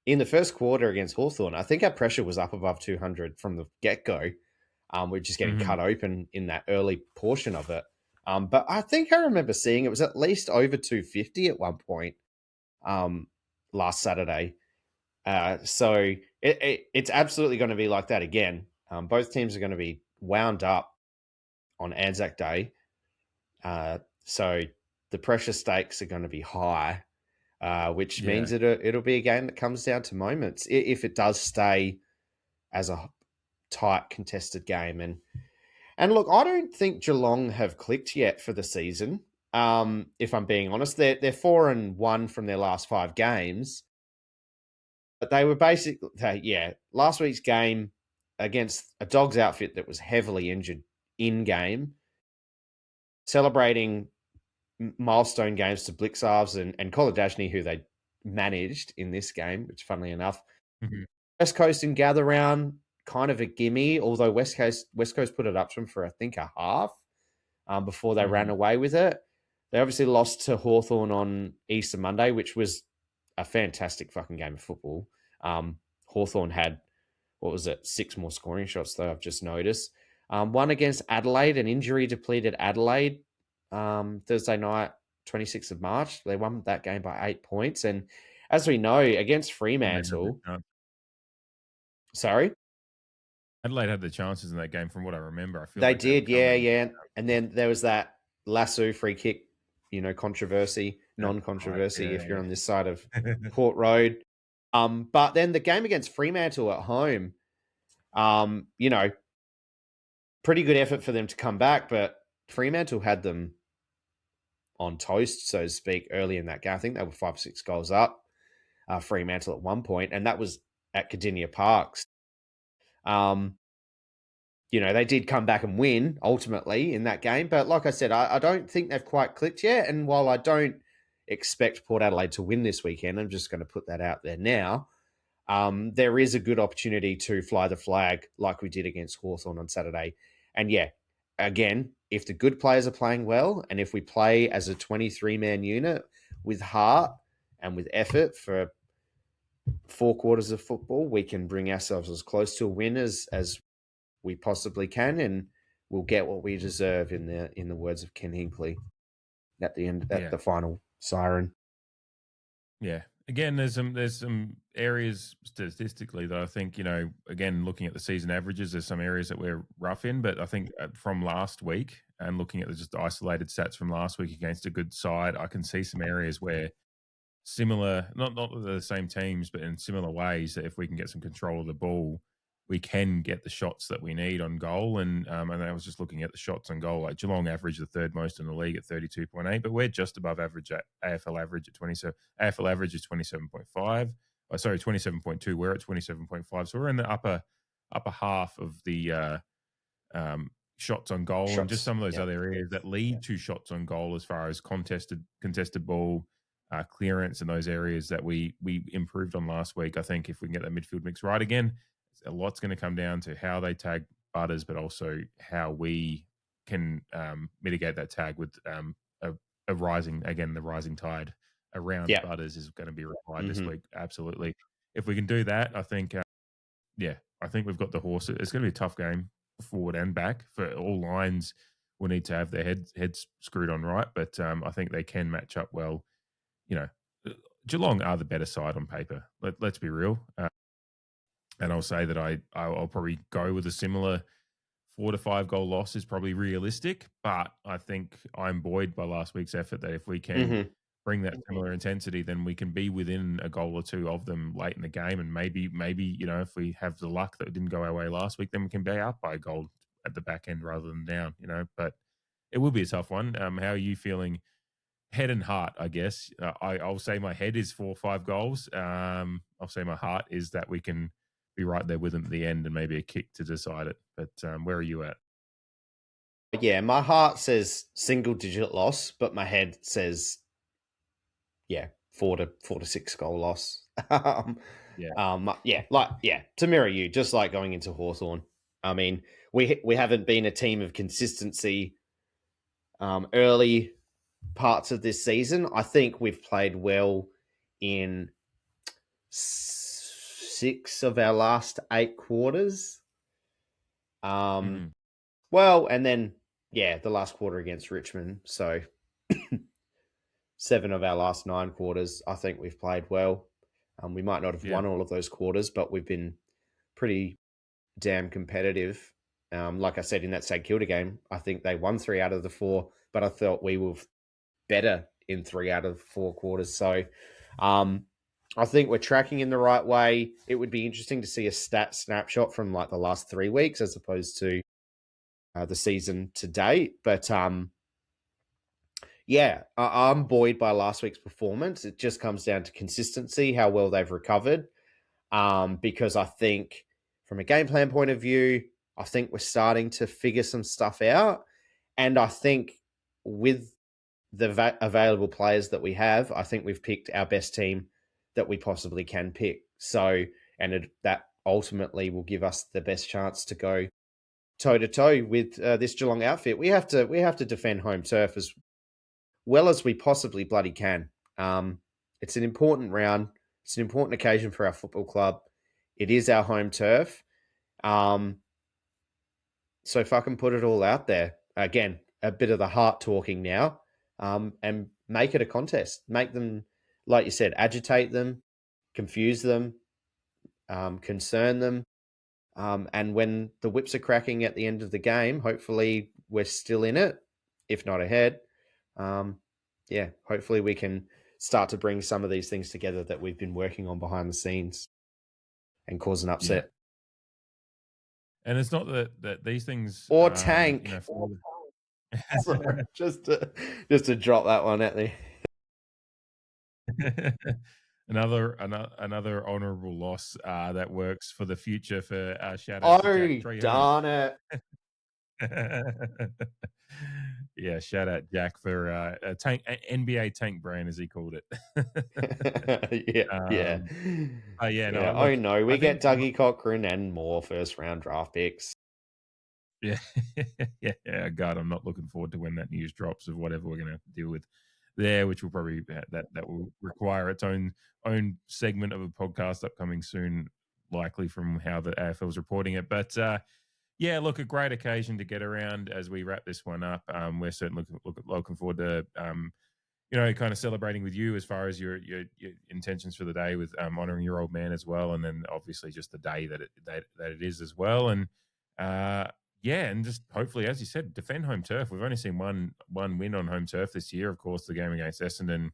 in the first quarter against Hawthorn, I think our pressure was up above 200 from the get-go. We're just getting cut open in that early portion of it. But I think I remember seeing it was at least over 250 at one point last Saturday. So it's absolutely going to be like that again. Both teams are going to be wound up on Anzac Day. So the pressure stakes are going to be high, which means it'll be a game that comes down to moments if it does stay as a tight contested game. And look, I don't think Geelong have clicked yet for the season. If I'm being honest, they're 4-1 from their last 5 games, but they were basically last week's game against a Dogs outfit that was heavily injured in game, celebrating milestone games to Blixarves and Kolodjasny, who they managed in this game, which funnily enough, West Coast and Gather Round, kind of a gimme, although West Coast put it up to them for I think a half before they ran away with it. They obviously lost to Hawthorn on Easter Monday, which was a fantastic fucking game of football. Hawthorn had, 6 more scoring shots, though, I've just noticed. One against Adelaide, an injury-depleted Adelaide, Thursday night, 26th of March. They won that game by 8 points. And as we know, against Fremantle... Sorry? Adelaide had the chances in that game from what I remember. I feel they did, yeah. And then there was that Lasso free kick, controversy, non-controversy if you're on this side of Port Road. But then the game against Fremantle at home, pretty good effort for them to come back, but Fremantle had them on toast, so to speak, early in that game. I think they were 5 or 6 goals up, Fremantle at one point, and that was at Cardinia Parks. They did come back and win ultimately in that game. But like I said, I don't think they've quite clicked yet. And while I don't expect Port Adelaide to win this weekend, I'm just going to put that out there now. There is a good opportunity to fly the flag like we did against Hawthorn on Saturday. And again, if the good players are playing well, and if we play as a 23-man unit with heart and with effort for 4 quarters of football, we can bring ourselves as close to a win as we possibly can, and we'll get what we deserve in the words of Ken Hinkley at the end, at Yeah. the final siren. Yeah. Again, there's some areas statistically that I think, again, looking at the season averages, there's some areas that we're rough in, but I think from last week and looking at the just isolated stats from last week against a good side, I can see some areas where similar, not the same teams, but in similar ways, that if we can get some control of the ball, we can get the shots that we need on goal. And I was just looking at the shots on goal. Like Geelong average the third most in the league at 32.8, but we're just above average at AFL average at 27. AFL average is 27.5. Oh, sorry, 27.2. We're at 27.5. So we're in the upper half of the shots on goal, and just some of those other areas that lead to shots on goal as far as contested ball, clearance, and those areas that we improved on last week. I think if we can get that midfield mix right again, a lot's going to come down to how they tag Butters, but also how we can mitigate that tag with a rising tide around Butters is going to be required this week. Absolutely. If we can do that, I think, I think we've got the horse. It's going to be a tough game forward and back for all lines. Will need to have their heads screwed on right, but I think they can match up well. Geelong are the better side on paper. Let's be real. And I'll say that I'll probably go with a similar 4 to 5 goal loss is probably realistic, but I think I'm buoyed by last week's effort that if we can bring that similar intensity, then we can be within a goal or two of them late in the game, and maybe if we have the luck that it didn't go our way last week, then we can be up by a goal at the back end rather than down. But it will be a tough one. How are you feeling? Head and heart, I guess. I'll say my head is 4 or 5 goals. I'll say my heart is that we can be right there with them at the end and maybe a kick to decide it. But where are you at? Yeah, my heart says single-digit loss, but my head says, 4 to 6 goal loss. To mirror you, just like going into Hawthorn. I mean, we haven't been a team of consistency early parts of this season. I think we've played well in 6 of our last 8 quarters. Well, and then the last quarter against Richmond. So 7 of our last 9 quarters, I think we've played well. We might not have won all of those quarters, but we've been pretty damn competitive. Like I said, in that St Kilda game, I think they won 3 out of the 4, but I thought we were better in 3 out of 4 quarters. So I think we're tracking in the right way. It would be interesting to see a stat snapshot from like the last 3 weeks as opposed to the season to date. But I'm buoyed by last week's performance. It just comes down to consistency, how well they've recovered. Because I think from a game plan point of view, I think we're starting to figure some stuff out. And I think with the available players that we have, I think we've picked our best team that we possibly can pick. So, that ultimately will give us the best chance to go toe-to-toe with this Geelong outfit. We have to defend home turf as well as we possibly bloody can. It's an important round. It's an important occasion for our football club. It is our home turf. So fucking put it all out there. Again, a bit of the heart talking now, and make it a contest. Make them, like you said, agitate them, confuse them, concern them. And when the whips are cracking at the end of the game, hopefully we're still in it, if not ahead. Hopefully we can start to bring some of these things together that we've been working on behind the scenes and cause an upset. And it's not that these things or tank. just to drop that one at me. Another honourable loss that works for the future for shout out to Jack. Darn it. Yeah, shout out Jack for a tank, NBA tank brand, as he called it. We get Dougie Cochran and more first round draft picks. Yeah, God, I'm not looking forward to when that news drops of whatever we're going to deal with. there, which will probably that will require its own segment of a podcast upcoming soon, likely from how the AFL is reporting it. But yeah, look, a great occasion to get around as we wrap this one up. We're certainly looking forward to kind of celebrating with you as far as your intentions for the day with honoring your old man as well, and then obviously just the day that it is as well, and yeah, and just hopefully, as you said, defend home turf. We've only seen one win on home turf this year, of course, the game against Essendon,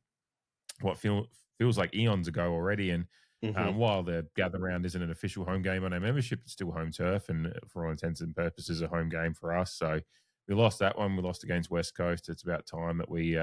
what feels like eons ago already, and while the Gather Round isn't an official home game on our membership, it's still home turf, and for all intents and purposes, a home game for us. So we lost that one. We lost against West Coast. It's about time that we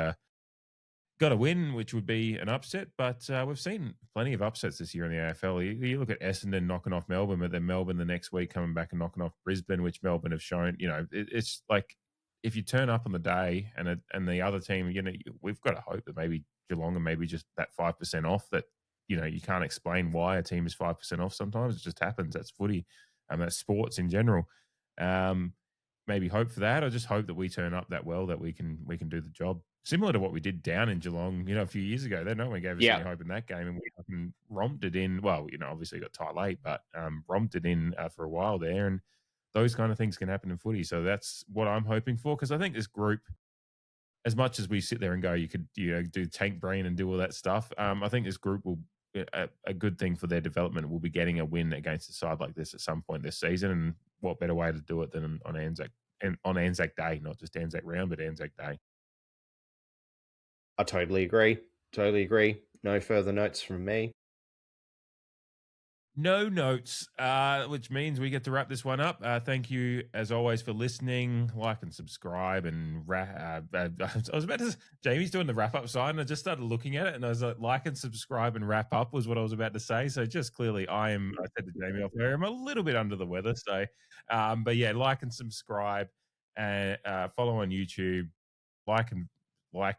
got a win, which would be an upset, but we've seen plenty of upsets this year in the AFL. You look at Essendon knocking off Melbourne, but then Melbourne the next week coming back and knocking off Brisbane, which Melbourne have shown. It's like if you turn up on the day and the other team, we've got to hope that maybe Geelong are maybe just that 5% off. That you can't explain why a team is 5% off. Sometimes it just happens. That's footy, and that's sports in general. Maybe hope for that. I just hope that we turn up that well that we can do the job. Similar to what we did down in Geelong, a few years ago. No one gave us any hope in that game, and we fucking romped it in. Well, obviously got tight late, but romped it in for a while there. And those kind of things can happen in footy. So that's what I'm hoping for, because I think this group, as much as we sit there and go, you could do tank brain and do all that stuff. I think this group will a good thing for their development will be getting a win against a side like this at some point this season. And what better way to do it than on ANZAC and on ANZAC Day, not just ANZAC Round, but ANZAC Day. I totally agree. No further notes from me. No notes, which means we get to wrap this one up. Thank you, as always, for listening. Like and subscribe. And I was about to. Jamie's doing the wrap up sign. I just started looking at it, and I was like and subscribe and wrap up was what I was about to say. So just clearly, I said to Jamie off there, I'm a little bit under the weather. So, but yeah, like and subscribe, and follow on YouTube. Like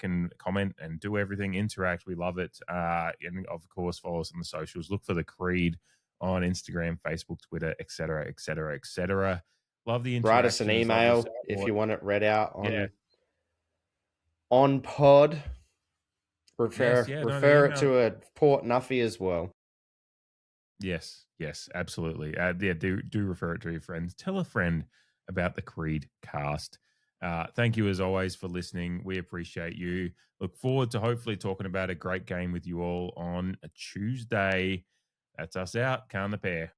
and comment and do everything. Interact. We love it. And of course, follow us on the socials. Look for the Creed on Instagram, Facebook, Twitter, etc., etc., etc. Love the interaction. Write us an email if you want it read out on pod. Refer it to a Port Nuffy as well. Yes, absolutely. Do refer it to your friends. Tell a friend about the CREEDCAST. Thank you as always for listening. We appreciate you. Look forward to hopefully talking about a great game with you all on a Tuesday. That's us out. Can the pair.